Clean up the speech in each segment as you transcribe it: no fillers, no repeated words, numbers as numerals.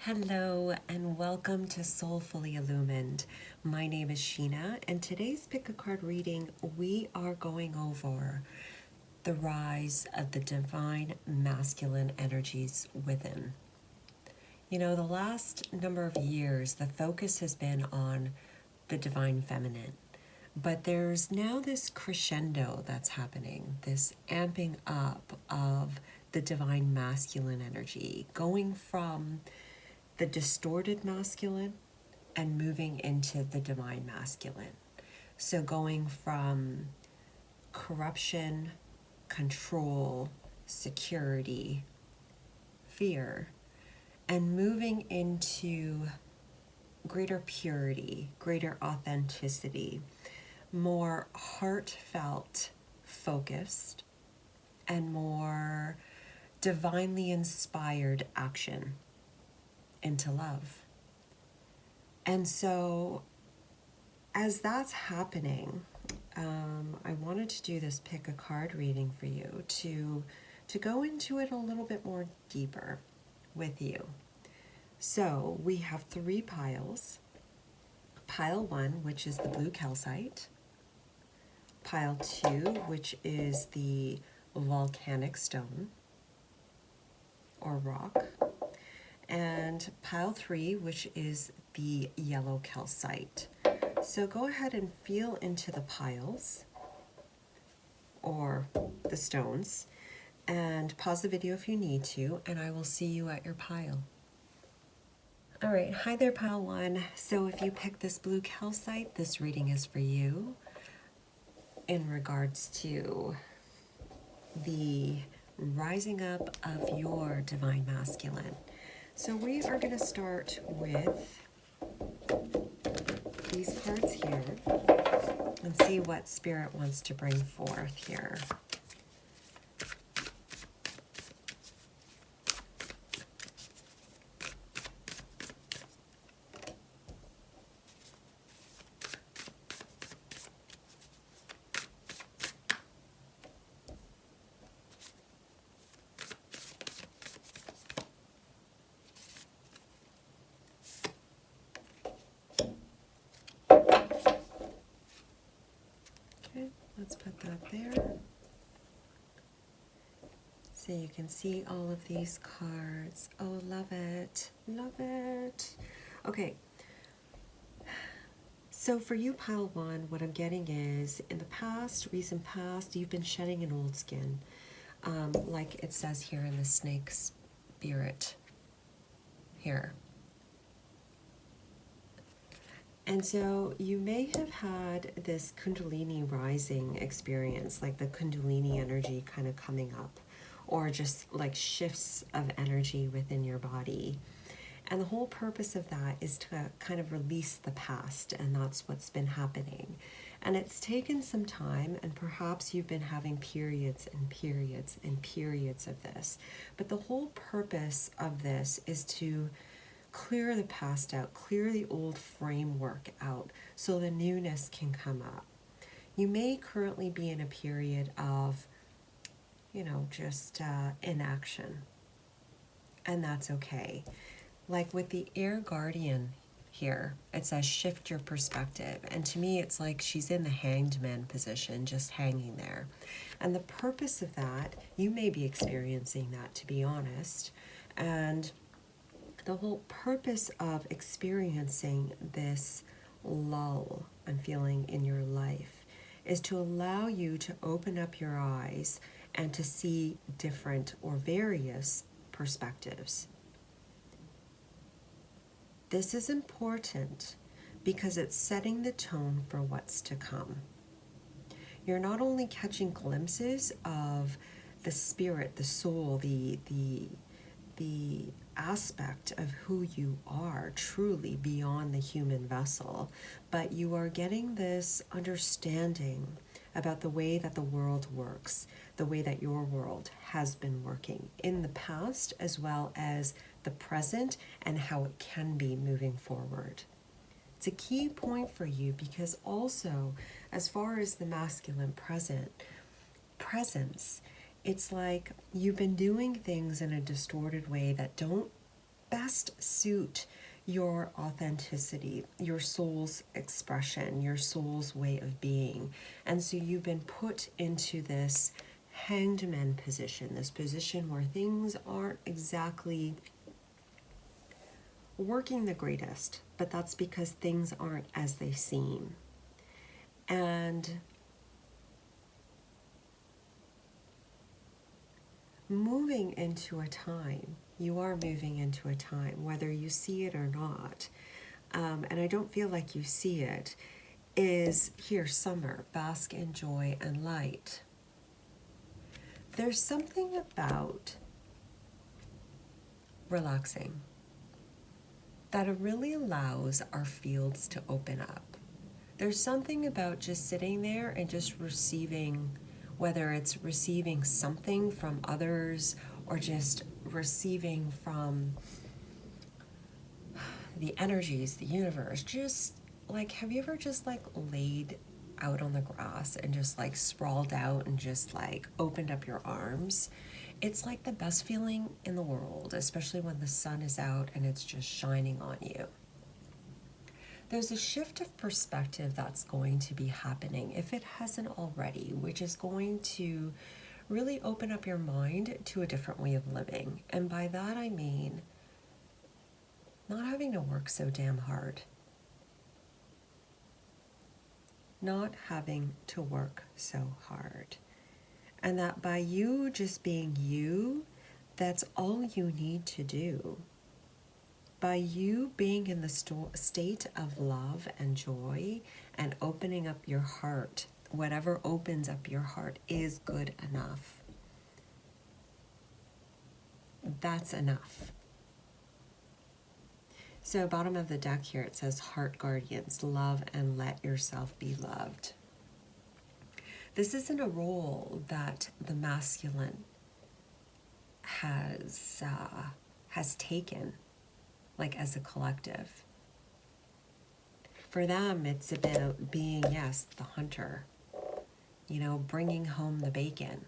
Hello and welcome to Soulfully Illumined. My name is Sheena, and today's pick a card reading we are going over the rise of the divine masculine energies within. You know, the last number of years the focus has been on the divine feminine, but there's now this crescendo that's happening, this amping up of the divine masculine energy, going from the distorted masculine and moving into the divine masculine. So going from corruption, control, security, fear, and moving into greater purity, greater authenticity, more heartfelt, focused, and more divinely inspired action into love. And so as that's happening, I wanted to do this pick a card reading for you to go into it a little bit more deeper with you. So we have 3 piles. Pile 1, which is the blue calcite. Pile 2, which is the volcanic stone or rock. And pile 3, which is the yellow calcite. So go ahead and feel into the piles or the stones and pause the video if you need to, and I will see you at your pile. All right, hi there, pile 1. So if you pick this blue calcite, this reading is for you in regards to the rising up of your divine masculine. So we are going to start with these cards here and see what Spirit wants to bring forth here. Let's put that there. So you can see all of these cards. Oh, love it. Love it. Okay. So for you, pile 1, what I'm getting is, in the past, recent past, you've been shedding an old skin. Like it says here in the snake spirit here. And so you may have had this Kundalini rising experience, like the Kundalini energy kind of coming up, or just like shifts of energy within your body. And the whole purpose of that is to kind of release the past, and that's what's been happening. And it's taken some time, and perhaps you've been having periods and periods and periods of this. But the whole purpose of this is to clear the past out, clear the old framework out so the newness can come up. You may currently be in a period of, just inaction, and that's okay. Like with the air guardian here, it says shift your perspective, and to me it's like she's in the hanged man position, just hanging there. And the purpose of that, you may be experiencing that, to be honest, and the whole purpose of experiencing this lull I'm feeling in your life is to allow you to open up your eyes and to see different or various perspectives. This is important because it's setting the tone for what's to come. You're not only catching glimpses of the spirit, the soul, the aspect of who you are truly beyond the human vessel, but you are getting this understanding about the way that the world works, the way that your world has been working in the past as well as the present, and how it can be moving forward. It's a key point for you because also, as far as the masculine presence, it's like you've been doing things in a distorted way that don't best suit your authenticity, your soul's expression, your soul's way of being. And so you've been put into this hanged man position, this position where things aren't exactly working the greatest, but that's because things aren't as they seem. And moving into a time, you are moving into a time, whether you see it or not, and I don't feel like you see it, is here, summer, bask in joy and light. There's something about relaxing that it really allows our fields to open up. There's something about just sitting there and just receiving, whether it's receiving something from others or just receiving from the energies, the universe. Just like, have you ever just like laid out on the grass and just like sprawled out and just like opened up your arms? It's like the best feeling in the world, especially when the sun is out and it's just shining on you. There's a shift of perspective that's going to be happening, if it hasn't already, which is going to really open up your mind to a different way of living. And by that I mean not having to work so damn hard. Not having to work so hard. And that by you just being you, that's all you need to do. By you being in the state of love and joy and opening up your heart, whatever opens up your heart is good enough. That's enough. So bottom of the deck here, it says Heart Guardians, love and let yourself be loved. This isn't a role that the masculine has taken, like as a collective. For them, it's about being, yes, the hunter, you know, bringing home the bacon,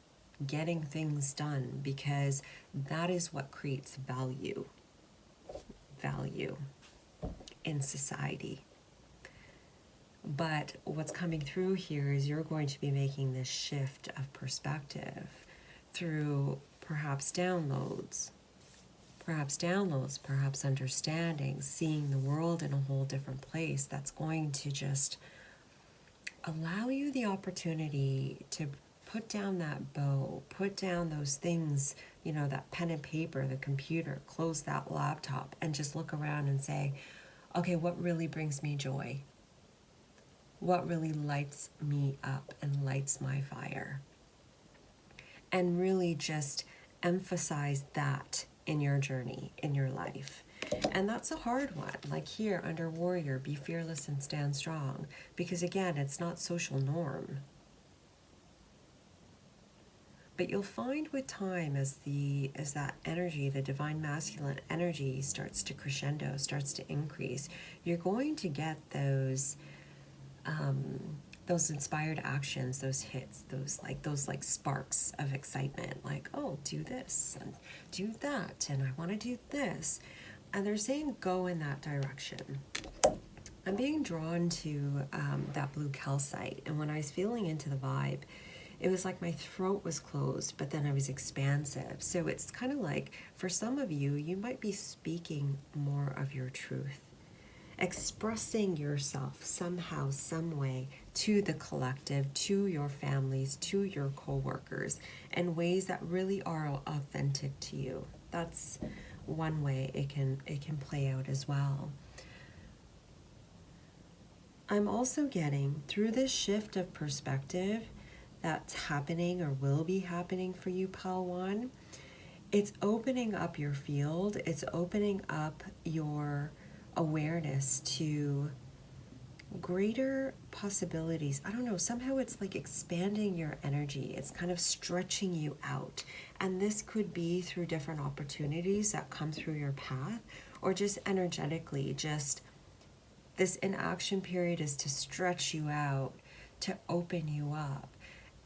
getting things done, because that is what creates value in society. But what's coming through here is you're going to be making this shift of perspective through perhaps downloads, perhaps understanding, seeing the world in a whole different place that's going to just allow you the opportunity to put down that bow, put down those things, you know, that pen and paper, the computer, close that laptop, and just look around and say, okay, what really brings me joy? What really lights me up and lights my fire? And really just emphasize that in your journey, in your life. And that's a hard one. Like here under warrior, be fearless and stand strong. Because again, it's not social norm. But you'll find with time as that energy, the divine masculine energy starts to crescendo, starts to increase, you're going to get those inspired actions, those hits, those sparks of excitement, like, oh, do this and do that, and I want to do this. And they're saying go in that direction. I'm being drawn to that blue calcite, and when I was feeling into the vibe, it was like my throat was closed, but then I was expansive. So it's kind of like, for some of you, you might be speaking more of your truth, expressing yourself somehow, some way to the collective, to your families, to your co-workers, in ways that really are authentic to you. That's one way it can play out as well. I'm also getting, through this shift of perspective that's happening or will be happening for you, Pal 1, it's opening up your field, it's opening up your awareness to greater possibilities. I don't know, somehow it's like expanding your energy. It's kind of stretching you out. And this could be through different opportunities that come through your path, or just energetically, just this inaction period is to stretch you out, to open you up.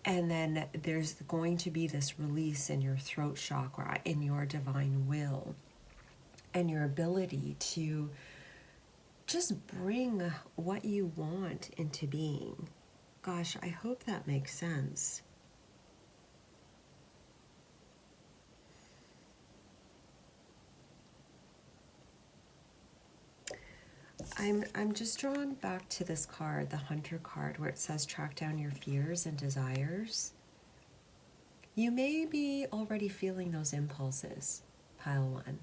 And then there's going to be this release in your throat chakra, in your divine will. and your ability to just bring what you want into being. Gosh, I hope that makes sense. I'm just drawn back to this card, the Hunter card, where it says track down your fears and desires. You may be already feeling those impulses, pile one.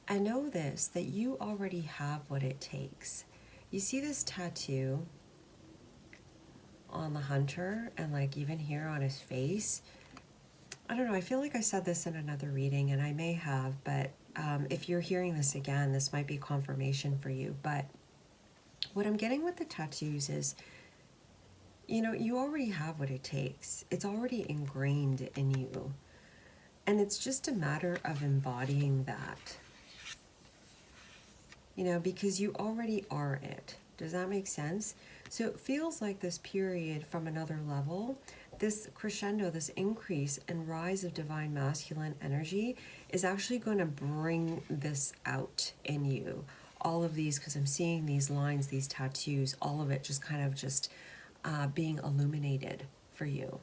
And know this, that you already have what it takes. You see this tattoo on the Hunter, and like even here on his face? I don't know, I feel like I said this in another reading, and I may have, but if you're hearing this again, this might be confirmation for you. But what I'm getting with the tattoos is, you know, you already have what it takes. It's already ingrained in you. And it's just a matter of embodying that. You know, because you already are it. Does that make sense? So it feels like this period from another level, this crescendo, this increase and rise of divine masculine energy is actually going to bring this out in you. All of these, because I'm seeing these lines, these tattoos, all of it just kind of just being illuminated for you.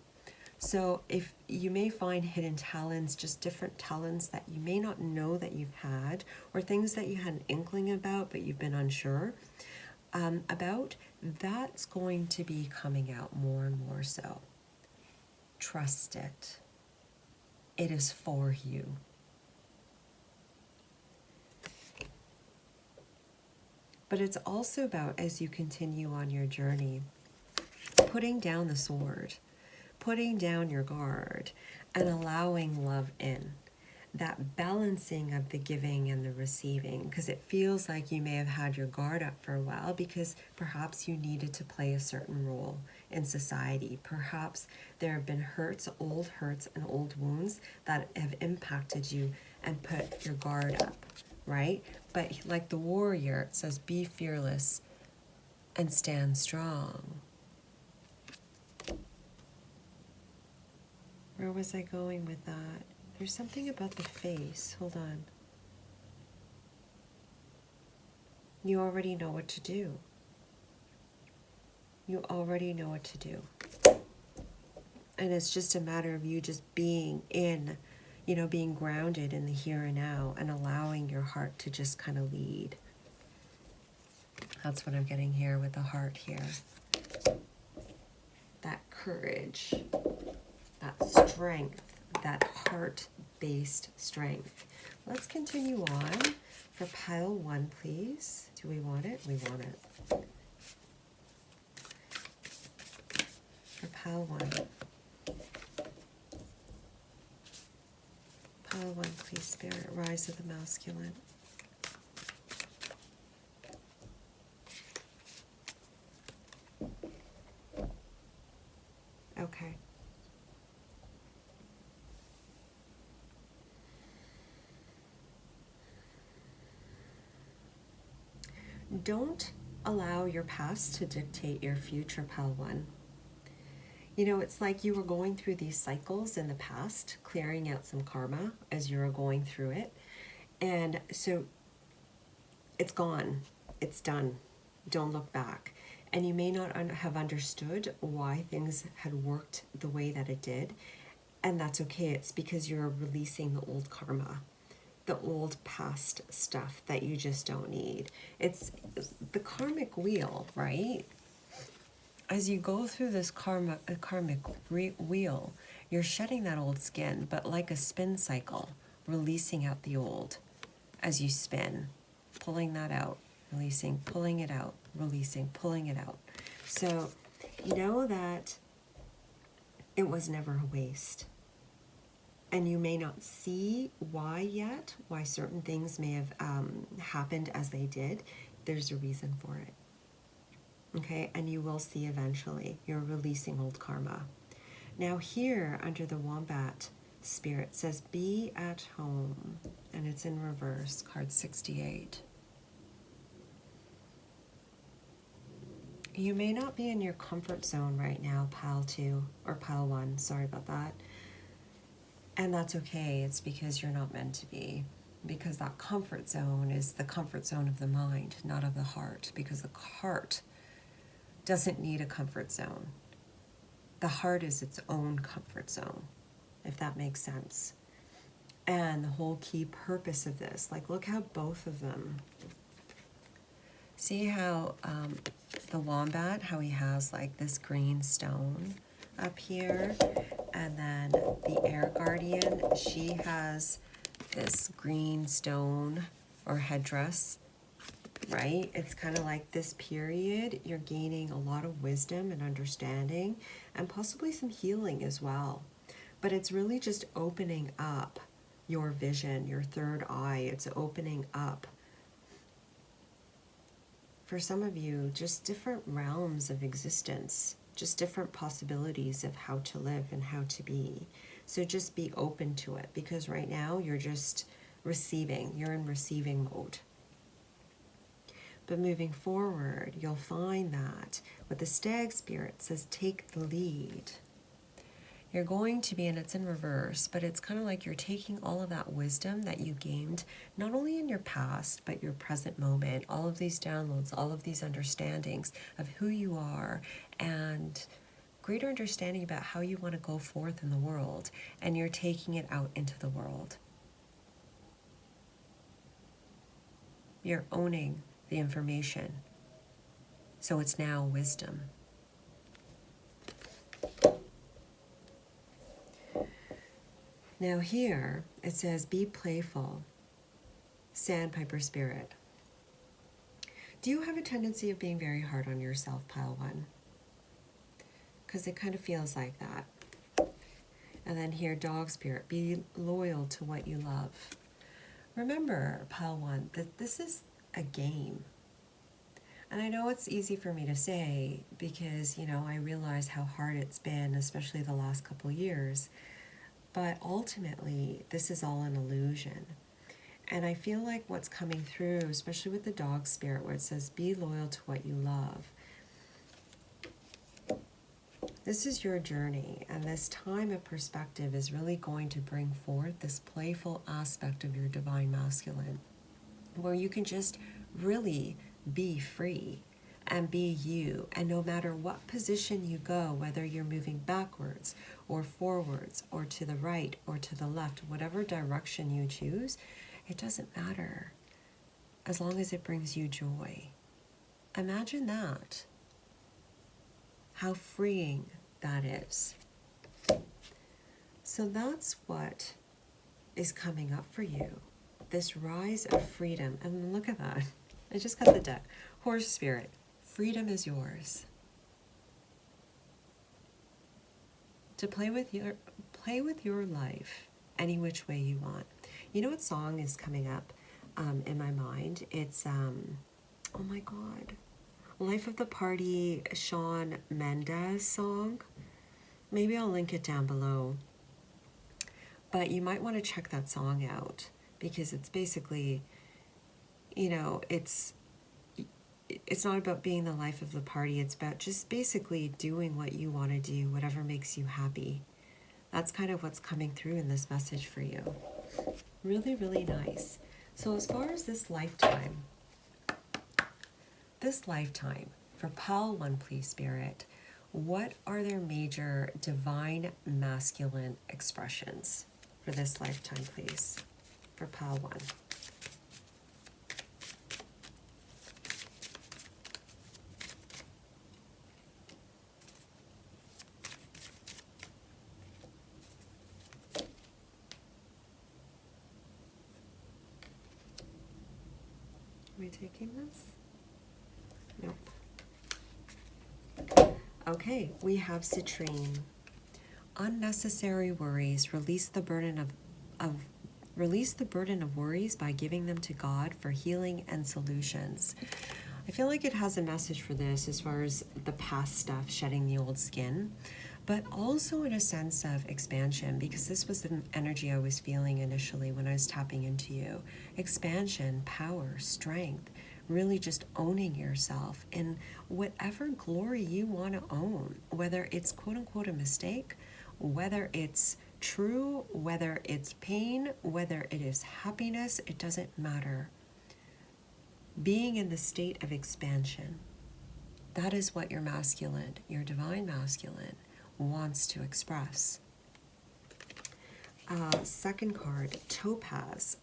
So if you may find hidden talents, just different talents that you may not know that you've had, or things that you had an inkling about but you've been unsure about, that's going to be coming out more and more so. Trust it. It is for you. But it's also about, as you continue on your journey, putting down the sword, putting down your guard, and allowing love in. That balancing of the giving and the receiving, because it feels like you may have had your guard up for a while because perhaps you needed to play a certain role in society. Perhaps there have been hurts, and old wounds that have impacted you and put your guard up, right? But like the warrior, it says, be fearless and stand strong. Where was I going with that? There's something about the face. Hold on. You already know what to do. You already know what to do. And it's just a matter of you just being in, you know, being grounded in the here and now and allowing your heart to just kind of lead. That's what I'm getting here with the heart here. That courage, that strength, that heart-based strength. Let's continue on for pile one, please. Do we want it? We want it. For pile one. Pile one, please, Spirit. Rise of the masculine. Okay. Don't allow your past to dictate your future, pile one. You know, it's like you were going through these cycles in the past, clearing out some karma as you were going through it. And so it's gone. It's done. Don't look back. And you may not have understood why things had worked the way that it did. And that's okay. It's because you're releasing the old karma, the old past stuff that you just don't need. It's the karmic wheel, right? As you go through this karmic wheel, you're shedding that old skin, but like a spin cycle, releasing out the old as you spin, pulling that out, releasing, pulling it out, releasing, pulling it out. So know that it was never a waste. And you may not see why yet, why certain things may have happened as they did. There's a reason for it. Okay, and you will see eventually. You're releasing old karma. Now here, under the wombat spirit, says, be at home. And it's in reverse, card 68. You may not be in your comfort zone right now, pile 2, or pile 1, sorry about that. And that's okay, it's because you're not meant to be. because that comfort zone is the comfort zone of the mind, not of the heart, because the heart doesn't need a comfort zone. The heart is its own comfort zone, if that makes sense. And the whole key purpose of this, like look how both of them, see how the wombat, how he has like this green stone up here, and then the air guardian, she has this green stone or headdress, right? It's kind of like this period, you're gaining a lot of wisdom and understanding and possibly some healing as well. But it's really just opening up your vision, your third eye. It's opening up, for some of you, just different realms of existence, just different possibilities of how to live and how to be. So just be open to it, because right now you're just receiving, you're in receiving mode. But moving forward, you'll find that with the stag spirit, it says take the lead. You're going to be, and it's in reverse, but it's kind of like you're taking all of that wisdom that you gained, not only in your past, but your present moment, all of these downloads, all of these understandings of who you are, and greater understanding about how you want to go forth in the world, and you're taking it out into the world. You're owning the information. So it's now wisdom. Now here it says, be playful, sandpiper spirit. Do you have a tendency of being very hard on yourself, pile one? Because it kind of feels like that. And then here, dog spirit, be loyal to what you love. Remember, pile one, that this is a game. And I know it's easy for me to say because, you know, I realize how hard it's been, especially the last couple years. But ultimately, this is all an illusion. And I feel like what's coming through, especially with the dog spirit, where it says, be loyal to what you love. This is your journey, and this time of perspective is really going to bring forth this playful aspect of your divine masculine, where you can just really be free and be you. And no matter what position you go, whether you're moving backwards or forwards or to the right or to the left, whatever direction you choose, it doesn't matter as long as it brings you joy. Imagine that. How freeing that is. So that's what is coming up for you. This rise of freedom. And look at that. I just got the deck. Horse spirit. Freedom is yours. To play with your life any which way you want. You know what song is coming up in my mind? It's oh my god. Life of the Party, Shawn Mendes song. Maybe I'll link it down below. But you might want to check that song out because it's basically, you know, it's not about being the life of the party. It's about just basically doing what you want to do, whatever makes you happy. That's kind of what's coming through in this message for you. Really, really nice. So as far as this lifetime for pile one, please, spirit, what are their major divine masculine expressions for this lifetime, please, for pile one? Am I taking this? Nope. Okay, we have citrine. Unnecessary worries. Release the burden of worries by giving them to God for healing and solutions. I feel like it has a message for this as far as the past stuff, shedding the old skin, but also in a sense of expansion, because this was the energy I was feeling initially when I was tapping into you. Expansion, power, strength, really just owning yourself in whatever glory you want to own, whether it's quote unquote a mistake, whether it's true, whether it's pain, whether it is happiness, it doesn't matter. Being in the state of expansion, that is what your masculine, your divine masculine, wants to express. Second card, Topaz.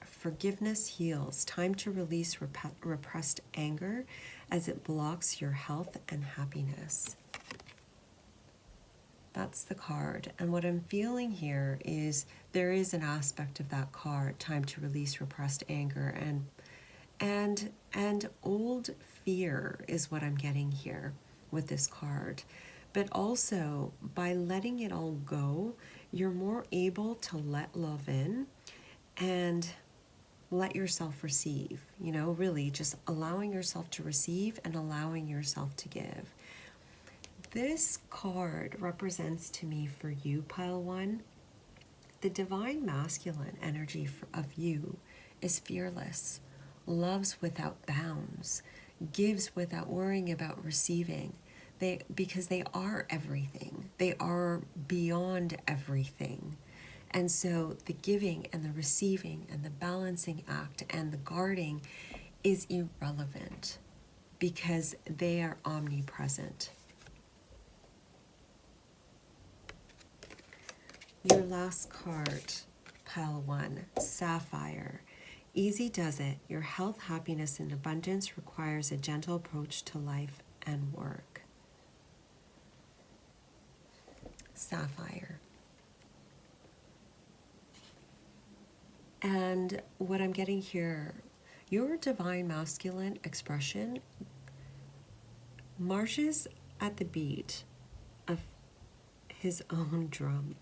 Forgiveness heals. Time to release repressed anger as it blocks your health and happiness. That's the card. And what I'm feeling here is there is an aspect of that card, time to release repressed anger, and old fear is what I'm getting here with this card. But also, by letting it all go, you're more able to let love in and let yourself receive, you know, really just allowing yourself to receive and allowing yourself to give. This card represents to me for you, pile one, the divine masculine energy of you is fearless, loves without bounds, gives without worrying about receiving. Because they are everything. They are beyond everything. And so the giving and the receiving and the balancing act and the guarding is irrelevant because they are omnipresent. Your last card, pile one, Sapphire. Easy does it. Your health, happiness, and abundance requires a gentle approach to life and work. Sapphire. And what I'm getting here, your divine masculine expression marches at the beat of his own drum.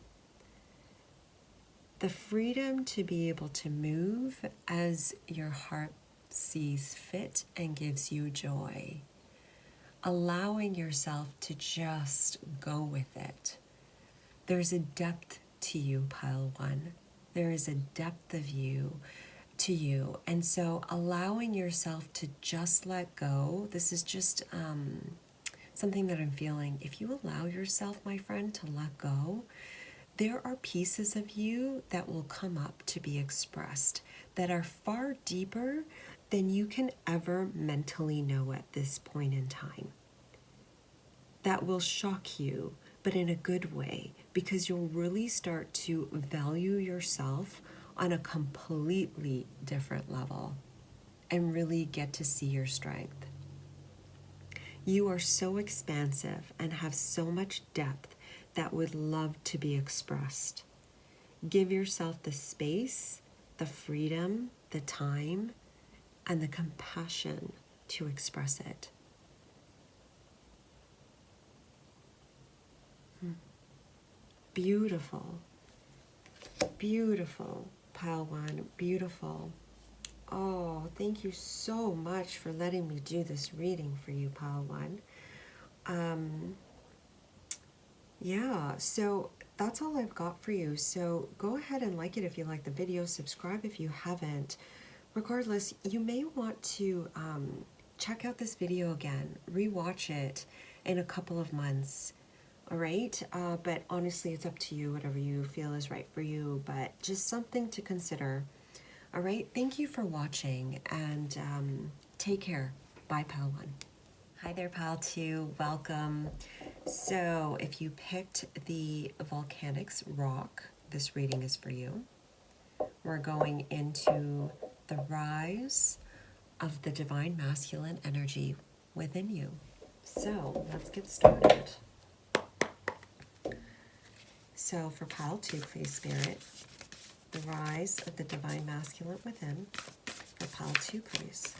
The freedom to be able to move as your heart sees fit and gives you joy. Allowing yourself to just go with it. There's a depth to you, pile one. There is a depth of you to you. And so allowing yourself to just let go, this is just something that I'm feeling. If you allow yourself, my friend, to let go, there are pieces of you that will come up to be expressed that are far deeper than you can ever mentally know at this point in time. That will shock you, but in a good way, because you'll really start to value yourself on a completely different level and really get to see your strength. You are so expansive and have so much depth that would love to be expressed. Give yourself the space, the freedom, the time, and the compassion to express it. Beautiful, beautiful, pile one, beautiful. Oh, thank you so much for letting me do this reading for you, pile one. Yeah, so that's all I've got for you. So go ahead and like it if you like the video, subscribe if you haven't. Regardless, you may want to check out this video again, rewatch it in a couple of months. All right, but honestly, it's up to you, whatever you feel is right for you, but just something to consider. All right, thank you for watching, and take care. Bye, pile one. Hi there, pile two, welcome. So if you picked the Volcanics rock, this reading is for you. We're going into the rise of the divine masculine energy within you. So let's get started. So for pile two, please, Spirit, the rise of the divine masculine within. For pile two, please.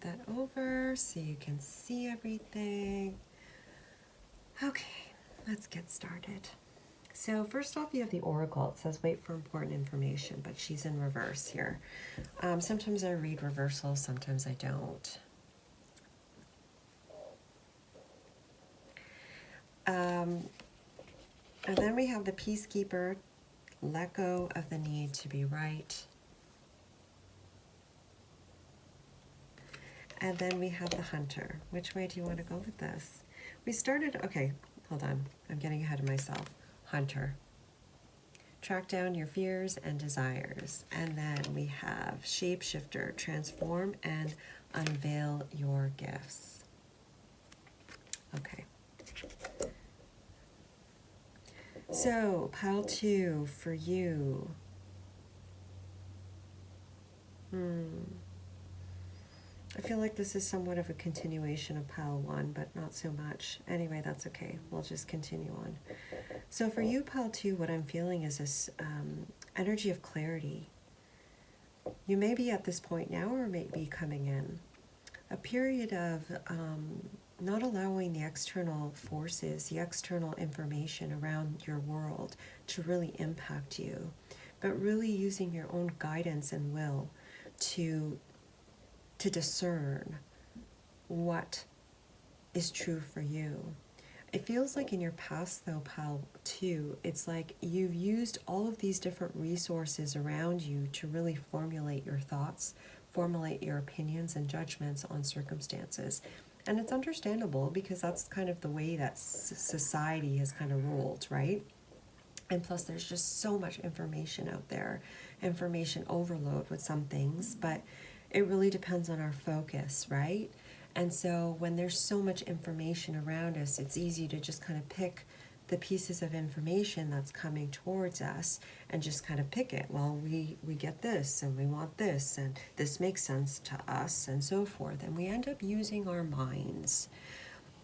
That over so you can see everything. Okay, let's get started. So first off, you have the Oracle. It says wait for important information, but she's in reverse here. Sometimes I read reversals, sometimes I don't. And then we have the Peacekeeper. Let go of the need to be right. And then we have the Hunter. Which way do you want to go with this? We started, okay, hold on. I'm getting ahead of myself. Hunter. Track down your fears and desires. And then we have Shapeshifter. Transform and unveil your gifts. Okay. So, pile 2 for you. I feel like this is somewhat of a continuation of pile 1, but not so much. Anyway, that's okay. We'll just continue on. So for you, pile 2, what I'm feeling is this energy of clarity. You may be at this point now or may be coming in. A period of not allowing the external forces, the external information around your world to really impact you, but really using your own guidance and will to discern what is true for you. It feels like in your past, though, pile 2, it's like you've used all of these different resources around you to really formulate your thoughts, formulate your opinions and judgments on circumstances. And it's understandable because that's kind of the way that society has kind of ruled, right? And plus, there's just so much information out there, information overload with some things, but it really depends on our focus, right? And so when there's so much information around us, it's easy to just kind of pick the pieces of information that's coming towards us and just kind of pick it. Well, we get this and we want this and this makes sense to us and so forth. And we end up using our minds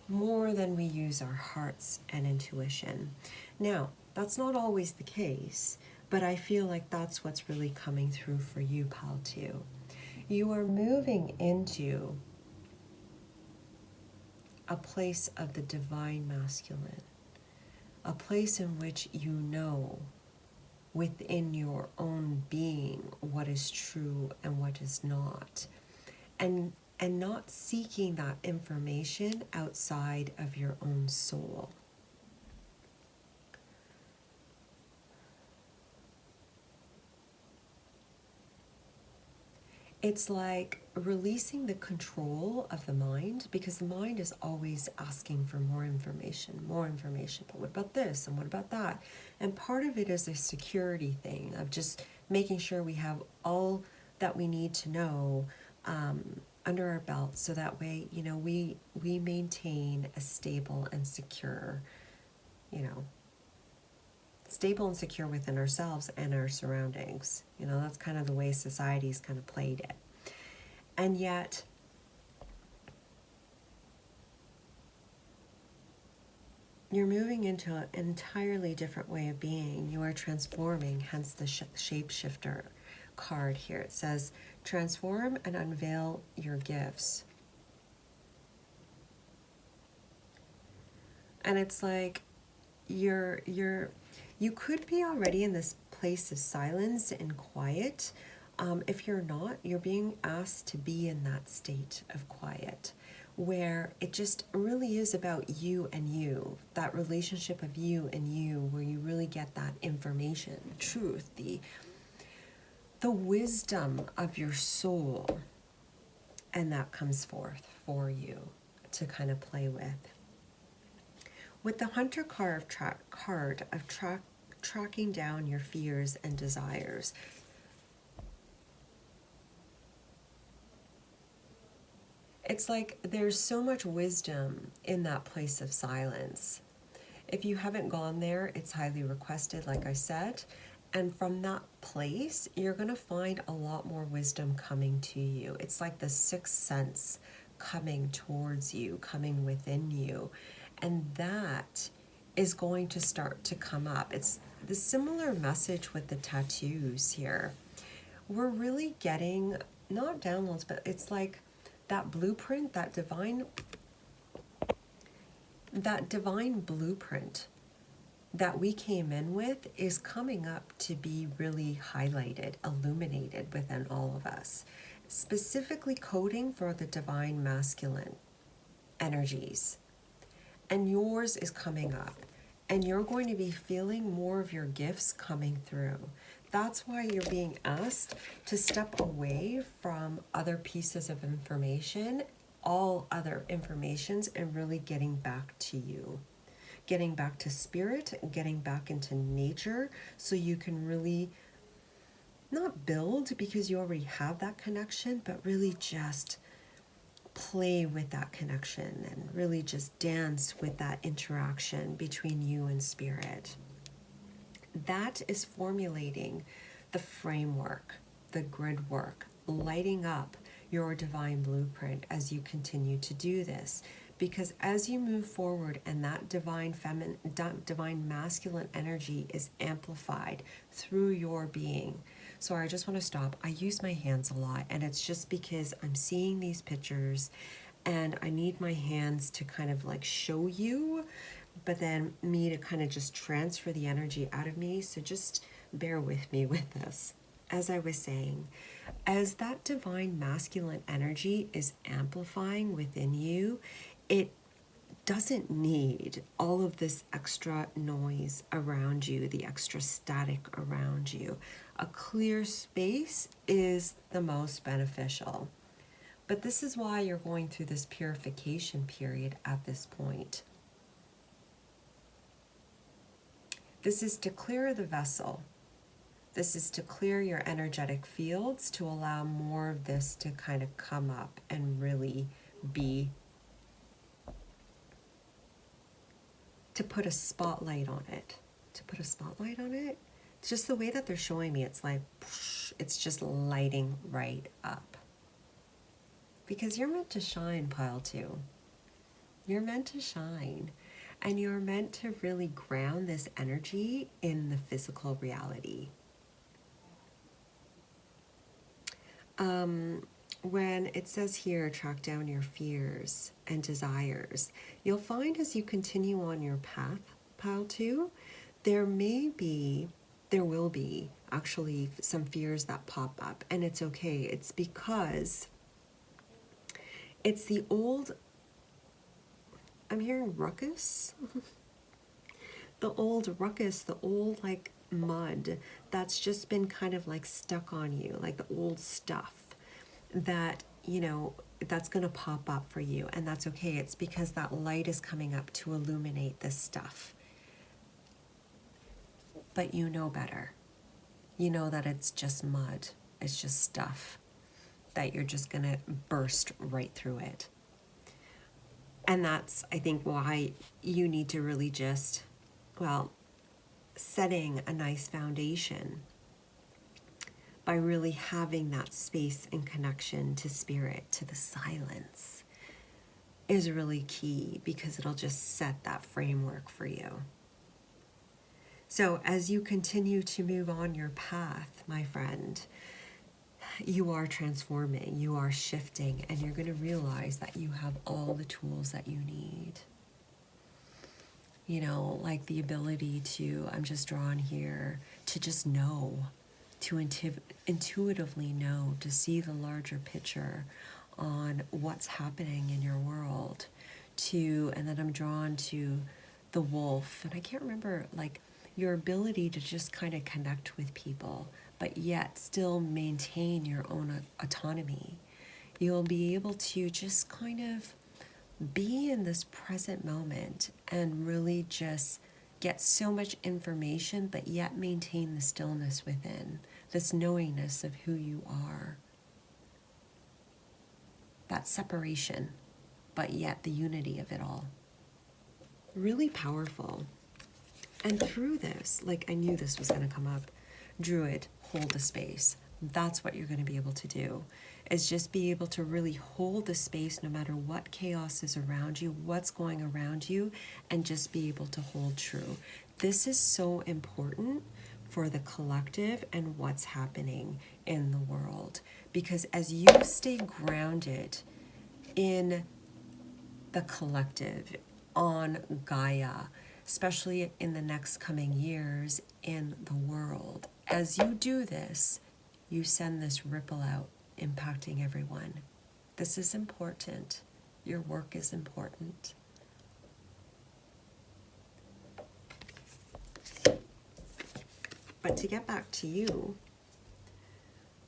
more than we use our hearts and intuition. Now, that's not always the case, but I feel like that's what's really coming through for you, pile 2. You are moving into a place of the divine masculine, a place in which you know within your own being what is true and what is not, and not seeking that information outside of your own soul. It's like releasing the control of the mind, because the mind is always asking for more information, but what about this and what about that? And part of it is a security thing of just making sure we have all that we need to know under our belt, so that way, you know, we maintain a stable and secure, you know, stable and secure within ourselves and our surroundings. You know, that's kind of the way society's kind of played it. And yet, you're moving into an entirely different way of being. You are transforming, hence the shapeshifter card here. It says, transform and unveil your gifts. And it's like you could be already in this place of silence and quiet. If you're not, you're being asked to be in that state of quiet, where it just really is about you and you, that relationship of you and you, where you really get that information, truth, the wisdom of your soul, and that comes forth for you to kind of play with. With the Hunter card of tracking down your fears and desires, it's like there's so much wisdom in that place of silence. If you haven't gone there, it's highly requested, like I said. And from that place, you're going to find a lot more wisdom coming to you. It's like the sixth sense coming towards you, coming within you. And that is going to start to come up. It's the similar message with the tattoos here. We're really getting, not downloads, but it's like that blueprint, that divine blueprint that we came in with is coming up to be really highlighted, illuminated within all of us, specifically coding for the divine masculine energies. And yours is coming up, and you're going to be feeling more of your gifts coming through. That's why you're being asked to step away from other pieces of information, all other informations, and really getting back to you. Getting back to spirit, getting back into nature, so you can really not build because you already have that connection, but really just play with that connection and really just dance with that interaction between you and spirit. That is formulating the framework, the grid work, lighting up your divine blueprint as you continue to do this. Because as you move forward and that divine masculine energy is amplified through your being. So I just want to stop. I use my hands a lot, and it's just because I'm seeing these pictures and I need my hands to kind of like show you, but then me to kind of just transfer the energy out of me. So just bear with me with this. As I was saying, as that divine masculine energy is amplifying within you, it doesn't need all of this extra noise around you, the extra static around you. A clear space is the most beneficial. But this is why you're going through this purification period at this point. This is to clear the vessel. This is to clear your energetic fields to allow more of this to kind of come up and really be, to put a spotlight on it. To put a spotlight on it? It's just the way that they're showing me. It's like, it's just lighting right up. Because you're meant to shine, pile 2. You're meant to shine. And you're meant to really ground this energy in the physical reality. When it says here, track down your fears and desires, you'll find as you continue on your path, pile 2, there will be actually some fears that pop up, and it's okay. It's because it's the old, I'm hearing ruckus, the old ruckus, the old like mud that's just been kind of like stuck on you, like the old stuff that, you know, that's going to pop up for you, and that's okay. It's because that light is coming up to illuminate this stuff. But you know better. You know that it's just mud. It's just stuff that you're just going to burst right through it. And that's, I think, why you need to really just, well, setting a nice foundation by really having that space and connection to spirit, to the silence, is really key, because it'll just set that framework for you. So as you continue to move on your path, my friend, you are transforming, you are shifting, and you're going to realize that you have all the tools that you need. You know, like the ability to, I'm just drawn here, to just know, to intuitively know, to see the larger picture on what's happening in your world, and then I'm drawn to the wolf, and I can't remember, like, your ability to just kind of connect with people, but yet still maintain your own autonomy. You'll be able to just kind of be in this present moment and really just get so much information, but yet maintain the stillness within, this knowingness of who you are. That separation, but yet the unity of it all. Really powerful. And through this, like I knew this was going to come up, Druid, hold the space. That's what you're going to be able to do, is just be able to really hold the space no matter what chaos is around you, what's going around you, and just be able to hold true. This is so important for the collective and what's happening in the world, because as you stay grounded in the collective, on Gaia, especially in the next coming years in the world. As you do this, you send this ripple out, impacting everyone. This is important. Your work is important. But to get back to you,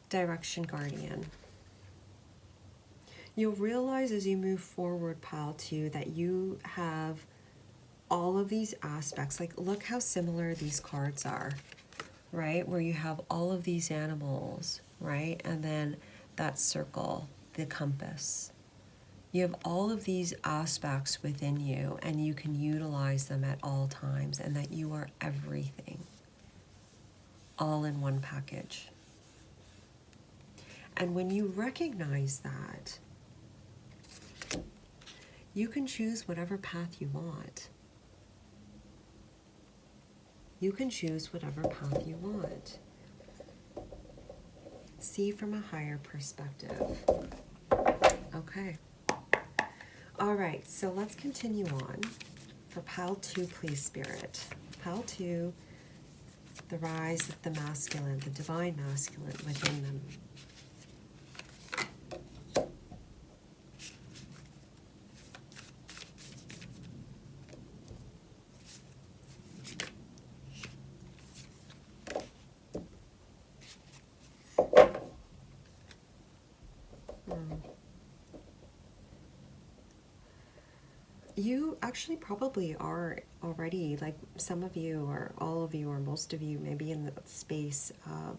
Direction Guardian, you'll realize as you move forward, pal, too, that you have all of these aspects. Like, look how similar these cards are, right? Where you have all of these animals, right? And then that circle, the compass. You have all of these aspects within you, and you can utilize them at all times, and that you are everything, all in one package. And when you recognize that, you can choose whatever path you want. You can choose whatever path you want. See from a higher perspective. Okay. All right, so let's continue on. For Pile 2, please, Spirit. Pile 2, the rise of the masculine, the divine masculine within them. You actually probably are already, like some of you or all of you or most of you, maybe in the space of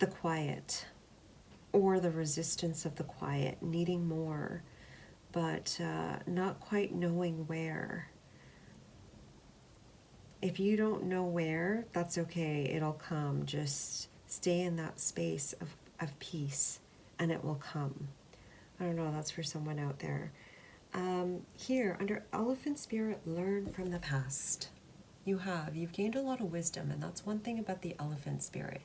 the quiet or the resistance of the quiet, needing more, but not quite knowing where. If you don't know where, that's okay, it'll come. Just stay in that space of peace and it will come. I don't know, that's for someone out there. Here, under Elephant Spirit, learn from the past. You've gained a lot of wisdom, and that's one thing about the Elephant Spirit.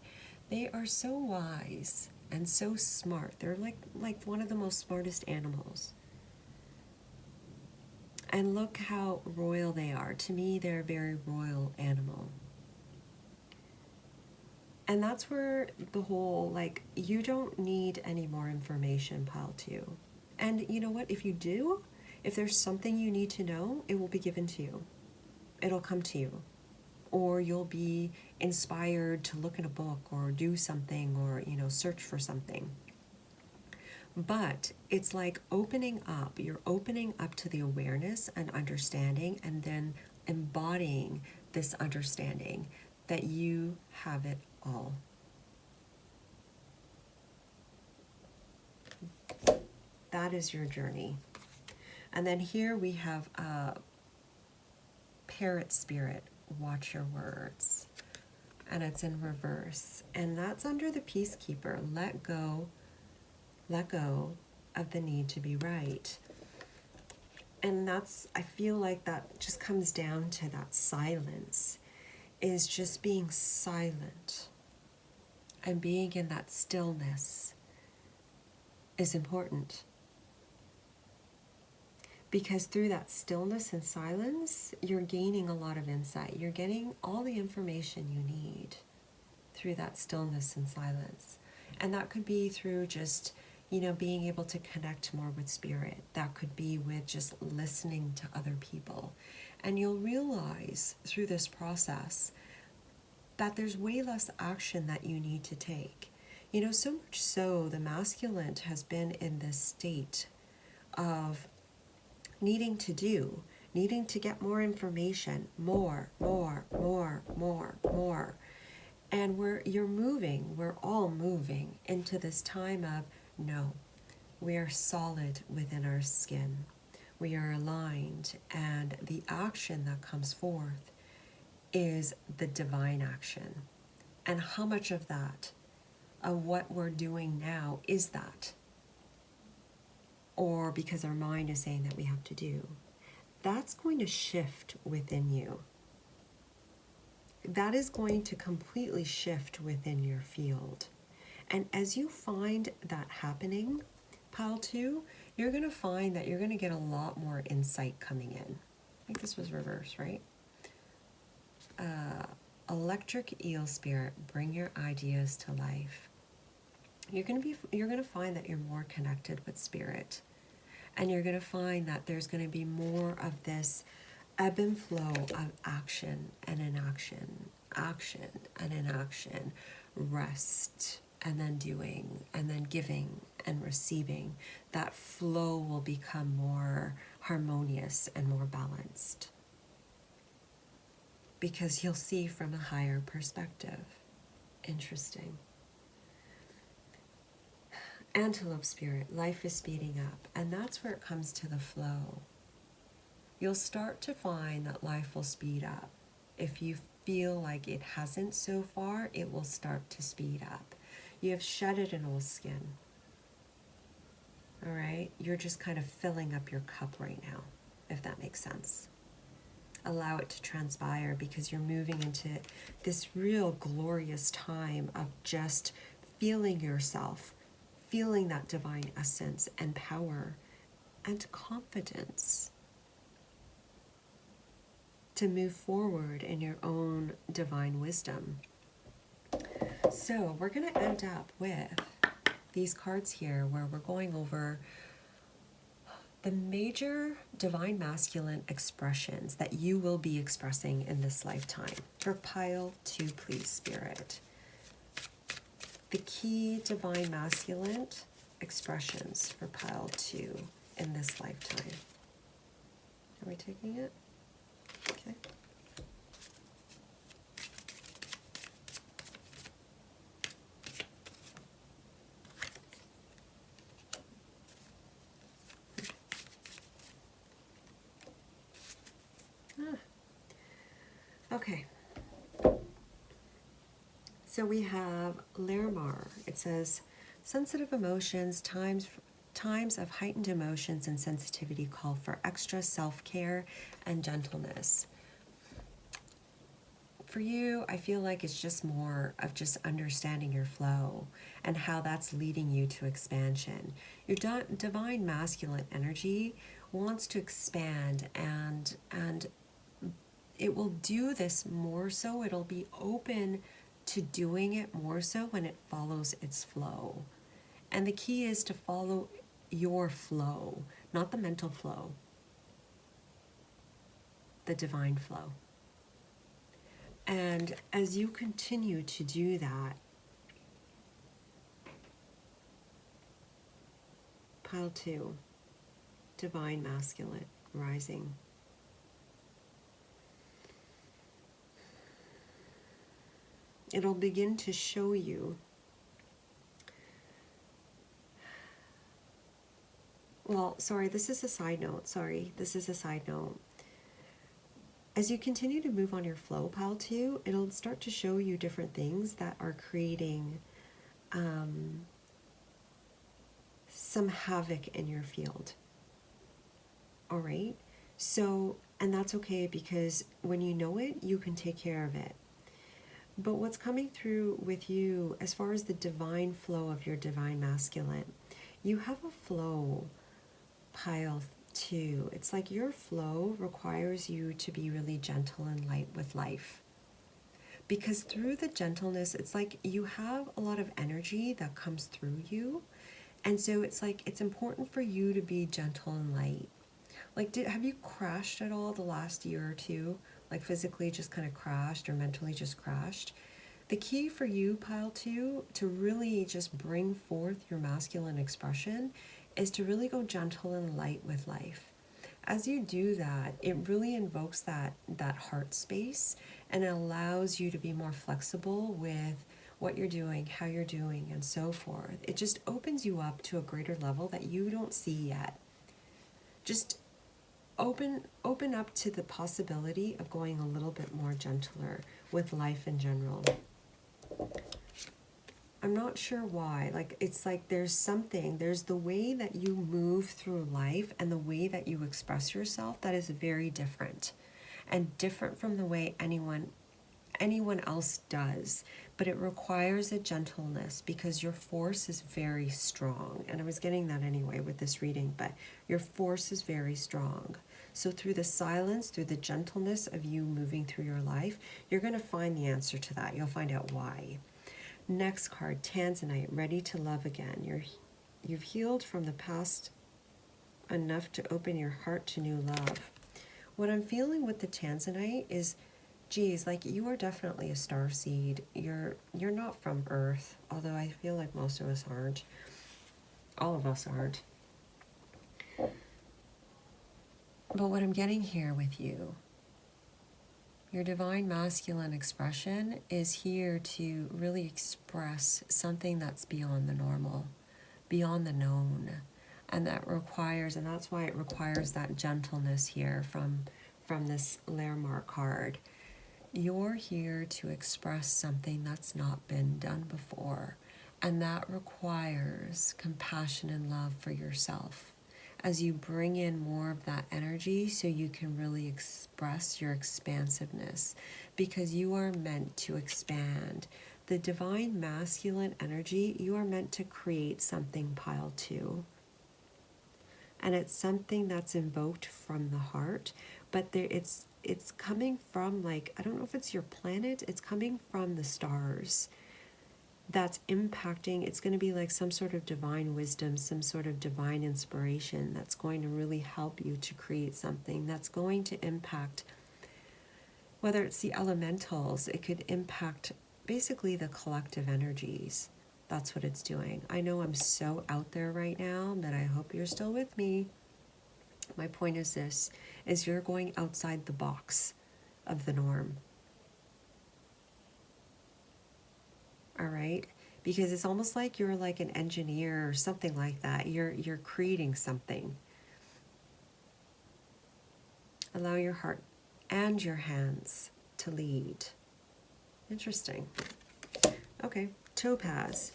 They are so wise and so smart. They're like one of the most smartest animals. And look how royal they are. To me, they're a very royal animal. And that's where the whole, like, you don't need any more information, Pile 2. And you know what? If you do, if there's something you need to know, it will be given to you. It'll come to you. Or you'll be inspired to look in a book or do something or, search for something. But it's like opening up. You're opening up to the awareness and understanding, and then embodying this understanding that you have it all. That is your journey. And then here we have Parrot Spirit, watch your words. And it's in reverse. And that's under the Peacekeeper. Let go of the need to be right. And I feel like that just comes down to that silence, is just being silent. And being in that stillness is important. Because through that stillness and silence, you're gaining a lot of insight. You're getting all the information you need through that stillness and silence. And that could be through just, being able to connect more with Spirit. That could be with just listening to other people. And you'll realize through this process that there's way less action that you need to take. So much so, the masculine has been in this state of needing to get more information, more. And we're all moving into this time of, no, we are solid within our skin. We are aligned, and the action that comes forth is the divine action. And how much of that, of what we're doing now, is that? Or because our mind is saying that we have to do. That's going to shift within you. That is going to completely shift within your field. And as you find that happening, Pile 2, you're going to find that you're going to get a lot more insight coming in. think this was reverse, right? Electric eel spirit, bring your ideas to life. You're gonna find that you're more connected with spirit, and you're gonna find that there's gonna be more of this ebb and flow of action and inaction, action and inaction, rest and then doing, and then giving and receiving. That flow will become more harmonious and more balanced, because you'll see from a higher perspective. Interesting. Antelope spirit, life is speeding up, and that's where it comes to the flow. You'll start to find that life will speed up. If you feel like it hasn't so far, it will start to speed up. You have shedded an old skin. All right? You're just kind of filling up your cup right now, if that makes sense. Allow it to transpire, because you're moving into this real glorious time of just feeling yourself, feeling that divine essence and power and confidence to move forward in your own divine wisdom. So we're going to end up with these cards here, where we're going over the major divine masculine expressions that you will be expressing in this lifetime. For pile 2, please, Spirit. The key divine masculine expressions for pile 2 in this lifetime. Are we taking it? Okay. Okay. So we have Lermar. It says, sensitive emotions, times of heightened emotions and sensitivity call for extra self-care and gentleness. For you, I feel like it's just more of just understanding your flow and how that's leading you to expansion. Your divine masculine energy wants to expand, and it will do this more so. It'll be open to doing it more so when it follows its flow. And the key is to follow your flow, not the mental flow, the divine flow. And as you continue to do that, pile 2, divine masculine rising. It'll begin to show you, well, sorry, this is a side note. As you continue to move on your flow, pile 2, it'll start to show you different things that are creating some havoc in your field. All right? So, and that's okay, because when you know it, you can take care of it. But what's coming through with you as far as the divine flow of your divine masculine, you have a flow, pile 2. It's like your flow requires you to be really gentle and light with life. Because through the gentleness, it's like you have a lot of energy that comes through you. And so it's like it's important for you to be gentle and light. Like, have you crashed at all the last year or two? Like physically just kind of crashed or mentally just crashed? The key for you, pile 2, to really just bring forth your masculine expression is to really go gentle and light with life. As you do that, it really invokes that heart space, and it allows you to be more flexible with what you're doing, how you're doing, and so forth. It just opens you up to a greater level that you don't see yet. Just open up to the possibility of going a little bit more gentler with life in general. I'm not sure why. Like, it's like there's the way that you move through life and the way that you express yourself that is very different, and different from the way anyone anyone else does, but it requires a gentleness because your force is very strong. And I was getting that anyway with this reading, but your force is very strong. So through the silence, through the gentleness of you moving through your life, you're going to find the answer to that. You'll find out why. Next card, Tanzanite, ready to love again. You've healed from the past enough to open your heart to new love. What I'm feeling with the Tanzanite is, geez, like you are definitely a starseed. You're not from Earth, although I feel like most of us aren't. All of us aren't. But what I'm getting here with you, your divine masculine expression is here to really express something that's beyond the normal, beyond the known. And that requires, and that's why it requires that gentleness here from this Lehrmark card. You're here to express something that's not been done before. And that requires compassion and love for yourself as you bring in more of that energy so you can really express your expansiveness, because you are meant to expand. The divine masculine energy, you are meant to create something, pile 2. And it's something that's invoked from the heart, but it's coming from, like, I don't know if it's your planet, it's coming from the stars. That's impacting, it's going to be like some sort of divine wisdom, some sort of divine inspiration that's going to really help you to create something that's going to impact, whether it's the elementals, it could impact basically the collective energies. That's what it's doing. I know I'm so out there right now, but I hope you're still with me. My point is this, is you're going outside the box of the norm. All right? Because it's almost like you're like an engineer or something like that. You're creating something. Allow your heart and your hands to lead. Interesting. Okay, topaz.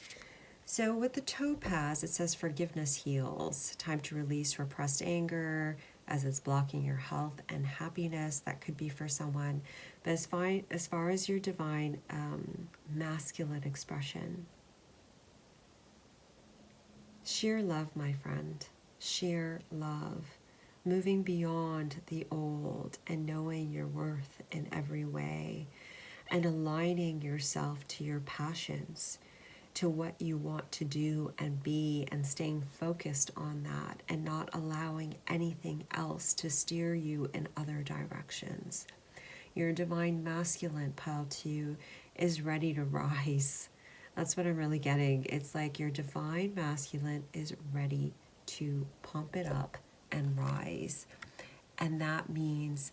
So with the topaz, it says forgiveness heals. Time to release repressed anger as it's blocking your health and happiness. That could be for someone. But as far as your divine masculine expression, sheer love, my friend. Sheer love. Moving beyond the old and knowing your worth in every way. And aligning yourself to your passions, to what you want to do and be, and staying focused on that and not allowing anything else to steer you in other directions. Your divine masculine, pile 2, is ready to rise. That's what I'm really getting. It's like your divine masculine is ready to pump it up and rise. And that means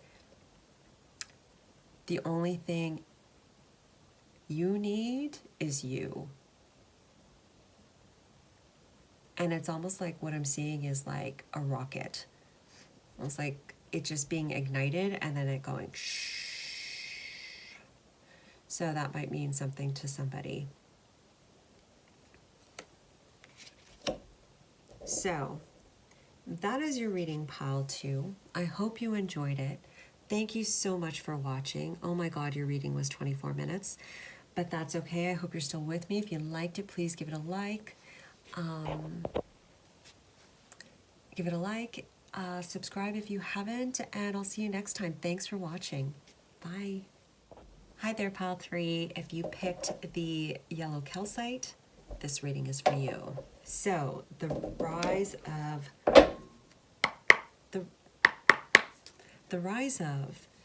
the only thing you need is you. And it's almost like what I'm seeing is like a rocket. It's like it just being ignited and then it going shh. So that might mean something to somebody. So that is your reading, pile 2. I hope you enjoyed it. Thank you so much for watching. Oh my God, your reading was 24 minutes, but that's okay. I hope you're still with me. If you liked it, please give it a like. Give it a like, subscribe if you haven't, and I'll see you next time. Thanks for watching. Bye. Hi there, pile 3. If you picked the yellow calcite, this reading is for you. So, the rise of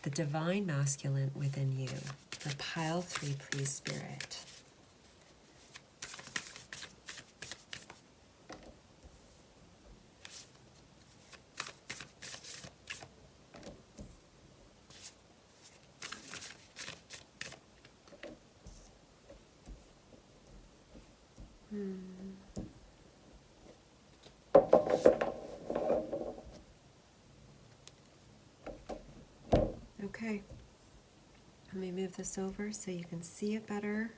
the divine masculine within you. For pile 3, please, Spirit. Okay, let me move this over so you can see it better.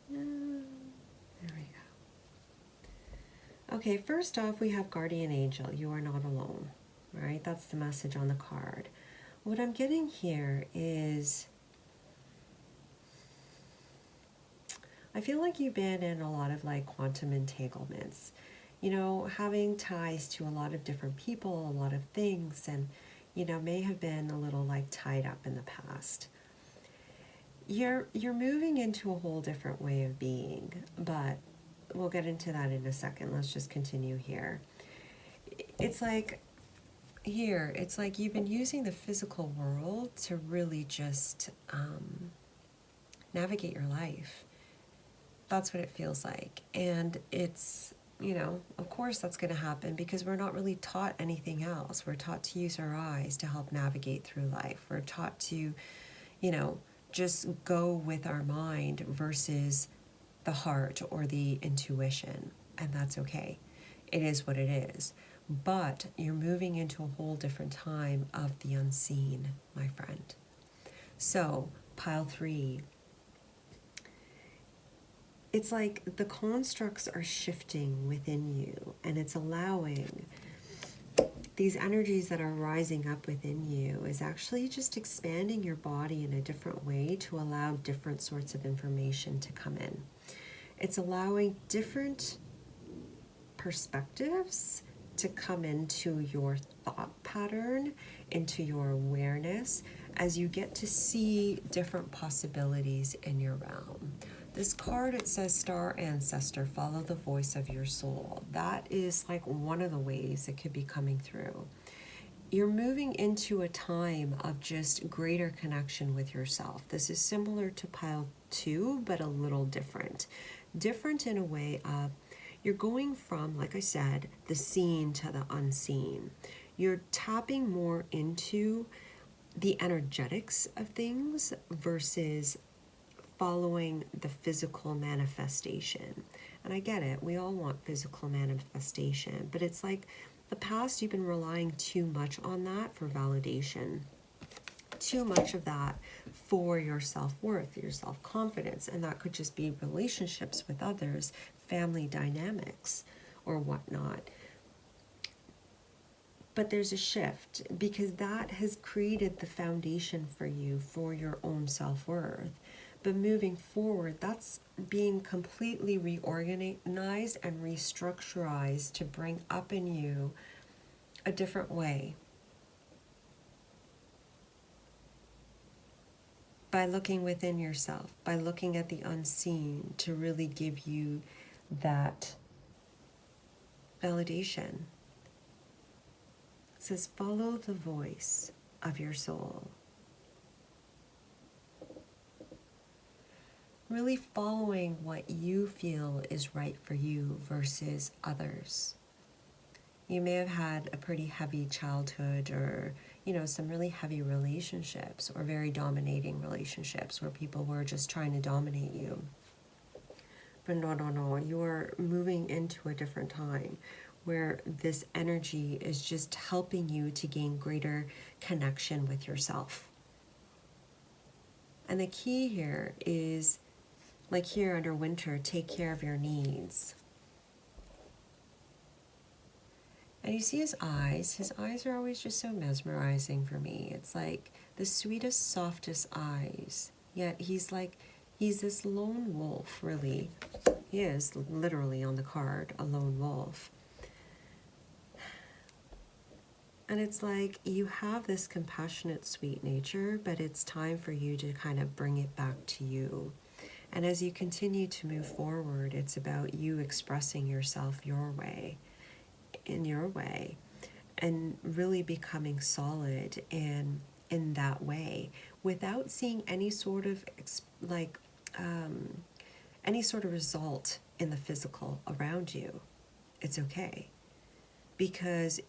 There we go. Okay, first off, we have Guardian Angel. You are not alone. All right, that's the message on the card. What I'm getting here is I feel like you've been in a lot of like quantum entanglements, you know, having ties to a lot of different people, a lot of things, and, you know, may have been a little like tied up in the past. You're moving into a whole different way of being, but we'll get into that in a second. Let's just continue here. It's like here, it's like you've been using the physical world to really just navigate your life. That's what it feels like. And it's, you know, of course that's going to happen because we're not really taught anything else. We're taught to use our eyes to help navigate through life. We're taught to, you know, just go with our mind versus the heart or the intuition. And that's okay. It is what it is. But you're moving into a whole different time of the unseen, my friend. So, pile 3. It's like the constructs are shifting within you, and it's allowing these energies that are rising up within you is actually just expanding your body in a different way to allow different sorts of information to come in. It's allowing different perspectives to come into your thought pattern, into your awareness, as you get to see different possibilities in your realm. This card, it says, Star Ancestor, follow the voice of your soul. That is like one of the ways it could be coming through. You're moving into a time of just greater connection with yourself. This is similar to pile 2, but a little different. Different in a way of you're going from, like I said, the seen to the unseen. You're tapping more into the energetics of things versus following the physical manifestation. And I get it, we all want physical manifestation, but it's like the past you've been relying too much on that for validation, too much of that for your self-worth, your self-confidence, and that could just be relationships with others, family dynamics, or whatnot. But there's a shift because that has created the foundation for you for your own self-worth. But moving forward, that's being completely reorganized and restructurized to bring up in you a different way. By looking within yourself, by looking at the unseen to really give you that validation. It says, follow the voice of your soul. Really following what you feel is right for you versus others. You may have had a pretty heavy childhood or, you know, some really heavy relationships or very dominating relationships where people were just trying to dominate you. But no, you are moving into a different time where this energy is just helping you to gain greater connection with yourself. And the key here is, like here under winter, take care of your needs. And you see his eyes are always just so mesmerizing for me. It's like the sweetest, softest eyes. Yet he's this lone wolf, really. He is literally on the card, a lone wolf. And it's like you have this compassionate, sweet nature, but it's time for you to kind of bring it back to you. And as you continue to move forward, it's about you expressing yourself your way, in your way, and really becoming solid in that way without seeing any sort of any sort of result in the physical around you. It's okay, because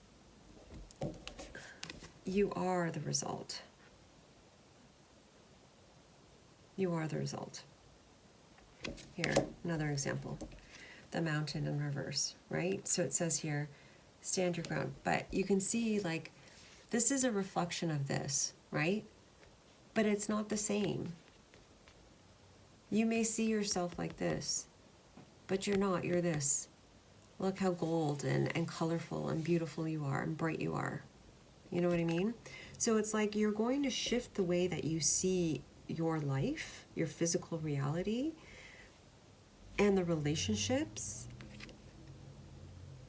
you are the result. You are the result. Here, another example. The mountain in reverse, right? So it says here, stand your ground. But you can see, like, this is a reflection of this, right? But it's not the same. You may see yourself like this, but you're not, you're this. Look how gold and colorful and beautiful you are and bright you are. You know what I mean? So it's like you're going to shift the way that you see your life, your physical reality, and the relationships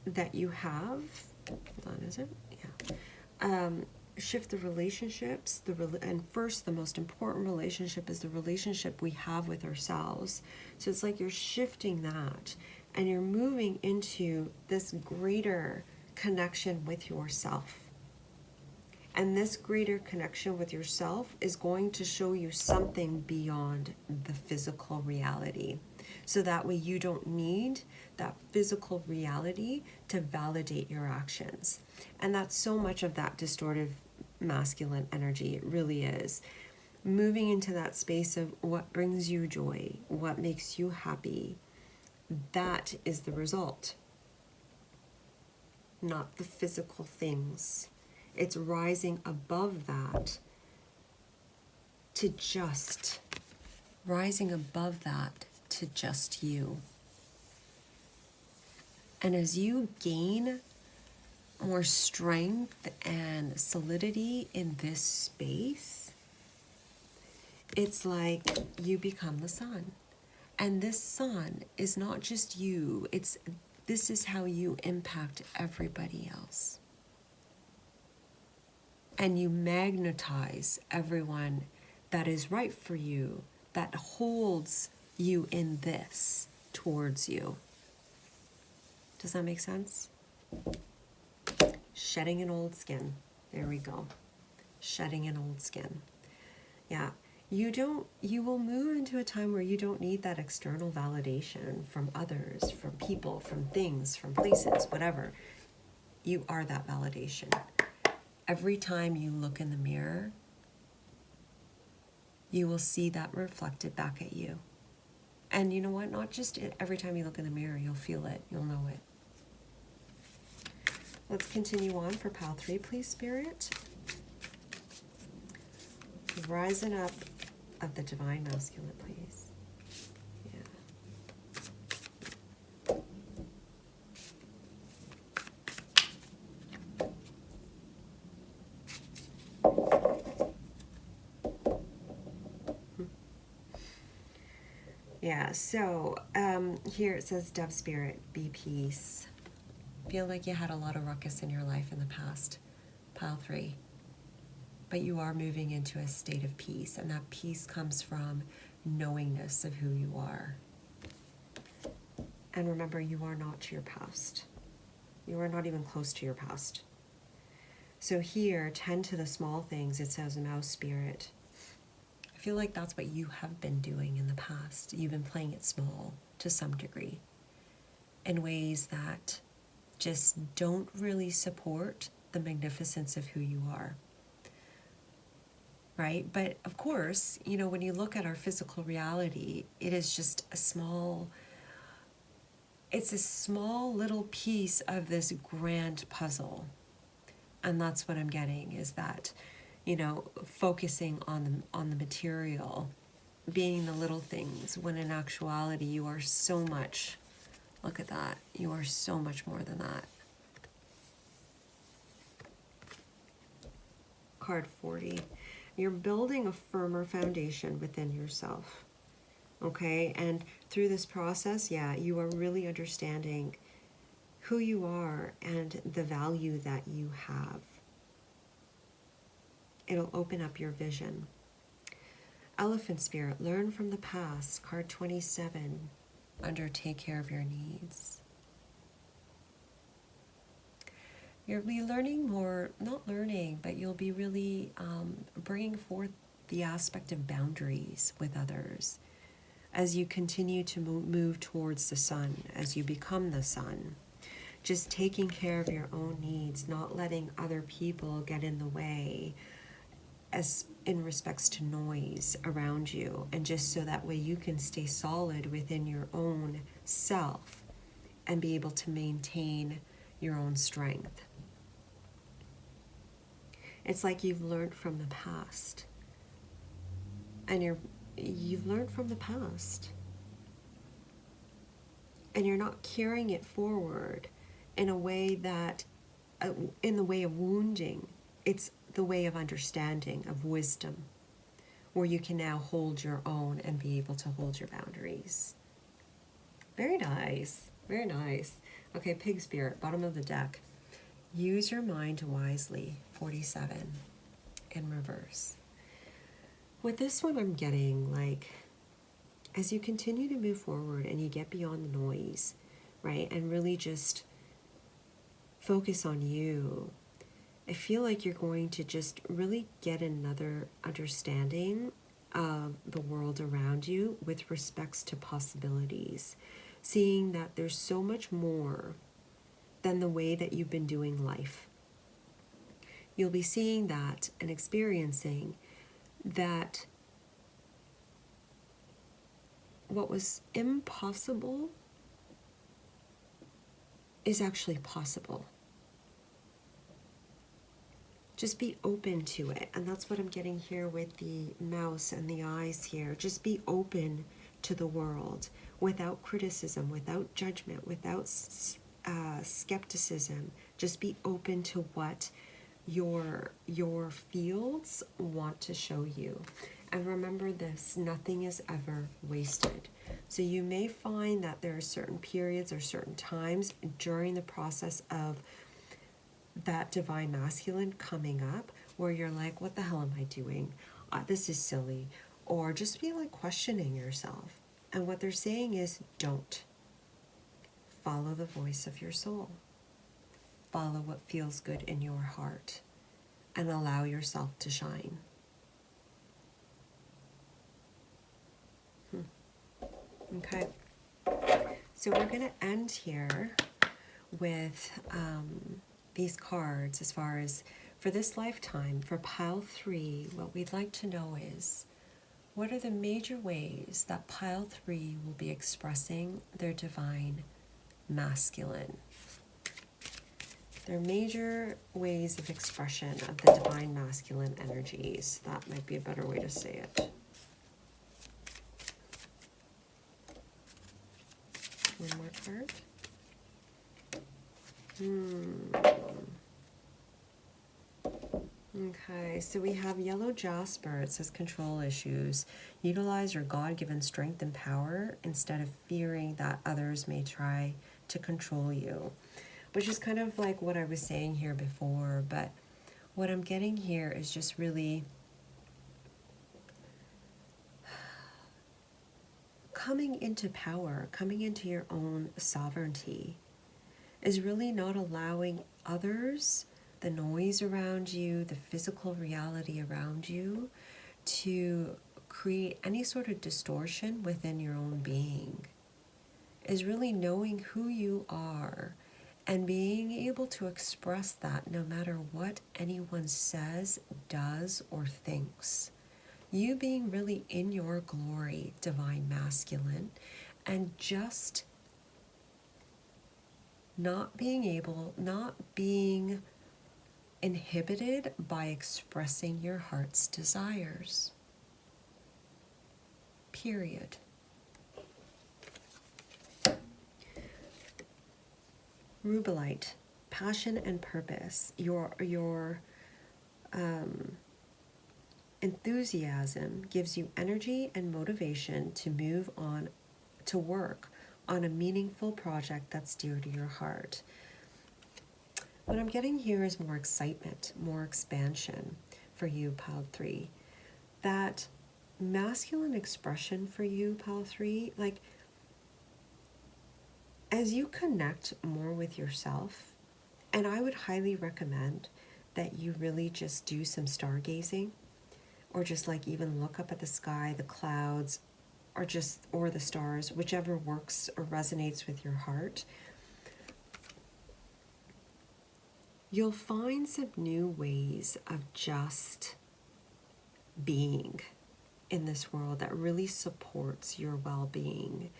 that you have. Hold on, is it? Yeah. Shift the relationships, and first, the most important relationship is the relationship we have with ourselves. So it's like you're shifting that, and you're moving into this greater connection with yourself. And this greater connection with yourself is going to show you something beyond the physical reality. So that way you don't need that physical reality to validate your actions. And that's so much of that distorted masculine energy. It really is. Moving into that space of what brings you joy, what makes you happy. That is the result, not the physical things. It's rising above that to just you. And as you gain more strength and solidity in this space, it's like you become the sun. And this sun is not just you, this is how you impact everybody else. And you magnetize everyone that is right for you, that holds you in this towards you. Does that make sense? Shedding an old skin. There we go. Shedding an old skin. Yeah. You will move into a time where you don't need that external validation from others, from people, from things, from places, whatever. You are that validation. Every time you look in the mirror, you will see that reflected back at you. And you know what? Not just every time you look in the mirror, you'll feel it, you'll know it. Let's continue on for pile 3, please, Spirit. Rising up of the divine masculine, please. Yeah, so here it says, Dove Spirit, be peace. Feel like you had a lot of ruckus in your life in the past, pile 3. But you are moving into a state of peace, and that peace comes from knowingness of who you are. And remember, you are not your past. You are not even close to your past. So here, tend to the small things, it says, Mouse Spirit. I feel like that's what you have been doing in the past. You've been playing it small to some degree in ways that just don't really support the magnificence of who you are. Right? But of course, you know, when you look at our physical reality, it is just it's a small little piece of this grand puzzle. And that's what I'm getting, is that, you know, focusing on the material, being the little things, when in actuality you are so much, look at that, you are so much more than that. Card 40. You're building a firmer foundation within yourself, okay? And through this process, yeah, you are really understanding who you are and the value that you have. It'll open up your vision. Elephant Spirit, learn from the past. Card 27, under take care of your needs. You'll be learning more, not learning, but you'll be really bringing forth the aspect of boundaries with others as you continue to move towards the sun, as you become the sun. Just taking care of your own needs, not letting other people get in the way as in respects to noise around you, and just so that way you can stay solid within your own self and be able to maintain your own strength. It's like you've learned from the past, and you've learned from the past, and you're not carrying it forward in a way that, in the way of wounding. It's the way of understanding, of wisdom, where you can now hold your own and be able to hold your boundaries. Very nice. Very nice. Okay, pig spirit, bottom of the deck. Use your mind wisely, 47, in reverse. With this one, I'm getting, like, as you continue to move forward and you get beyond the noise, right, and really just focus on you, I feel like you're going to just really get another understanding of the world around you with respects to possibilities, seeing that there's so much more than the way that you've been doing life. You'll be seeing that and experiencing that what was impossible is actually possible. Just be open to it. And that's what I'm getting here with the mouse and the eyes here. Just be open to the world without criticism, without judgment, without skepticism. Just be open to what your fields want to show you. And remember this, nothing is ever wasted. So you may find that there are certain periods or certain times during the process of that divine masculine coming up where you're like, what the hell am I doing? This is silly. Or just be like questioning yourself. And what they're saying is, don't. Follow the voice of your soul. Follow what feels good in your heart and allow yourself to shine. Okay. So we're going to end here with these cards as far as for this lifetime. For pile 3, what we'd like to know is, what are the major ways that pile 3 will be expressing their divine masculine? Their major ways of expression of the divine masculine energies. That might be a better way to say it. One more card. Okay, so we have yellow jasper. It says control issues. Utilize your God-given strength and power instead of fearing that others may try to control you. Which is kind of like what I was saying here before, but what I'm getting here is just really coming into power, coming into your own sovereignty, is really not allowing others, the noise around you, the physical reality around you, to create any sort of distortion within your own being. Is really knowing who you are and being able to express that no matter what anyone says, does, or thinks. You being really in your glory, divine masculine, and just not being inhibited by expressing your heart's desires. Period. Rubelite, passion and purpose. Your enthusiasm gives you energy and motivation to move on, to work on a meaningful project that's dear to your heart. What I'm getting here is more excitement, more expansion for you, pile 3. That masculine expression for you, pile 3, like, as you connect more with yourself, and I would highly recommend that you really just do some stargazing, or just like even look up at the sky, the clouds, or the stars, whichever works or resonates with your heart. You'll find some new ways of just being in this world that really supports your well-being.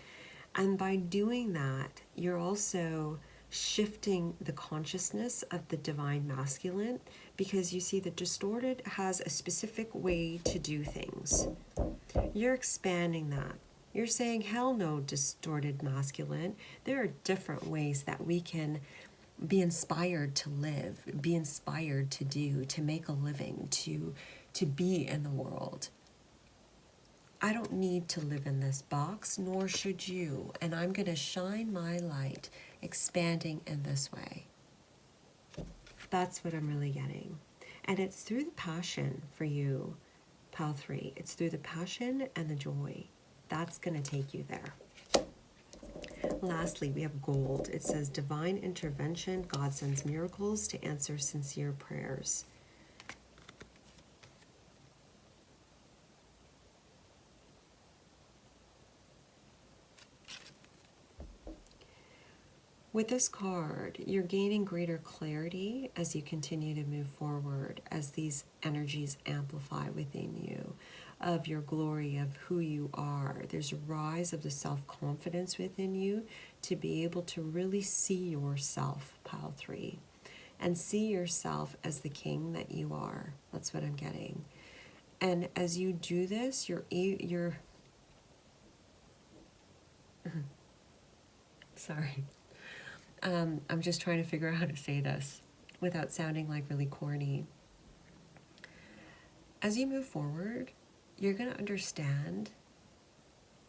And by doing that, you're also shifting the consciousness of the divine masculine, because you see the distorted has a specific way to do things. You're expanding that. You're saying, hell no, distorted masculine. There are different ways that we can be inspired to live, be inspired to do, to make a living, to be in the world. I don't need to live in this box, nor should you. And I'm going to shine my light, expanding in this way. That's what I'm really getting. And it's through the passion for you, Pile 3. It's through the passion and the joy. That's going to take you there. Lastly, we have gold. It says divine intervention. God sends miracles to answer sincere prayers. With this card, you're gaining greater clarity as you continue to move forward, as these energies amplify within you, of your glory, of who you are. There's a rise of the self-confidence within you to be able to really see yourself, Pile 3, and see yourself as the king that you are. That's what I'm getting. And as you do this, you're sorry. I'm just trying to figure out how to say this without sounding like really corny. As you move forward, you're going to understand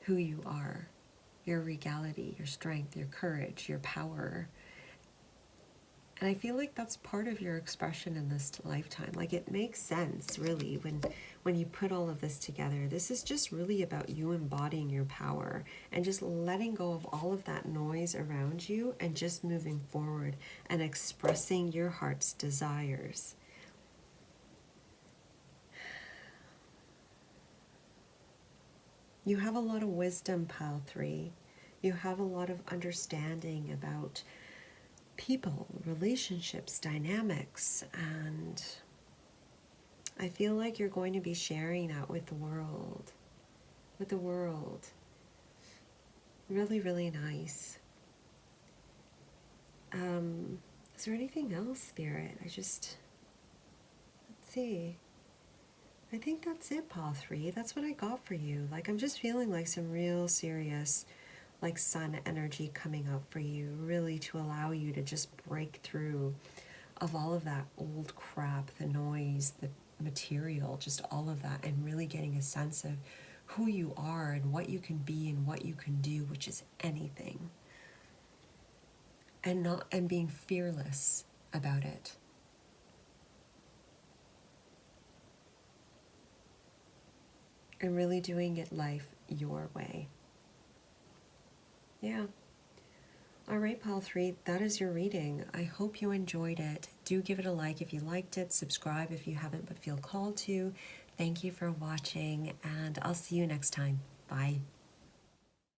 who you are, your regality, your strength, your courage, your power. And I feel like that's part of your expression in this lifetime. Like, it makes sense, really, when you put all of this together. This is just really about you embodying your power and just letting go of all of that noise around you and just moving forward and expressing your heart's desires. You have a lot of wisdom, Pile 3. You have a lot of understanding about people, relationships, dynamics, and I feel like you're going to be sharing that with the world. Really, really nice. Is there anything else, Spirit? Let's see. I think that's it, Pile 3. That's what I got for you. Like, I'm just feeling like some real serious, like, sun energy coming up for you, really to allow you to just break through of all of that old crap, the noise, the material, just all of that, and really getting a sense of who you are and what you can be and what you can do, which is anything. And being fearless about it. And really doing it life your way. Yeah. All right, Pile 3, that is your reading. I hope you enjoyed it. Do give it a like if you liked it. Subscribe if you haven't but feel called to. Thank you for watching, and I'll see you next time. Bye.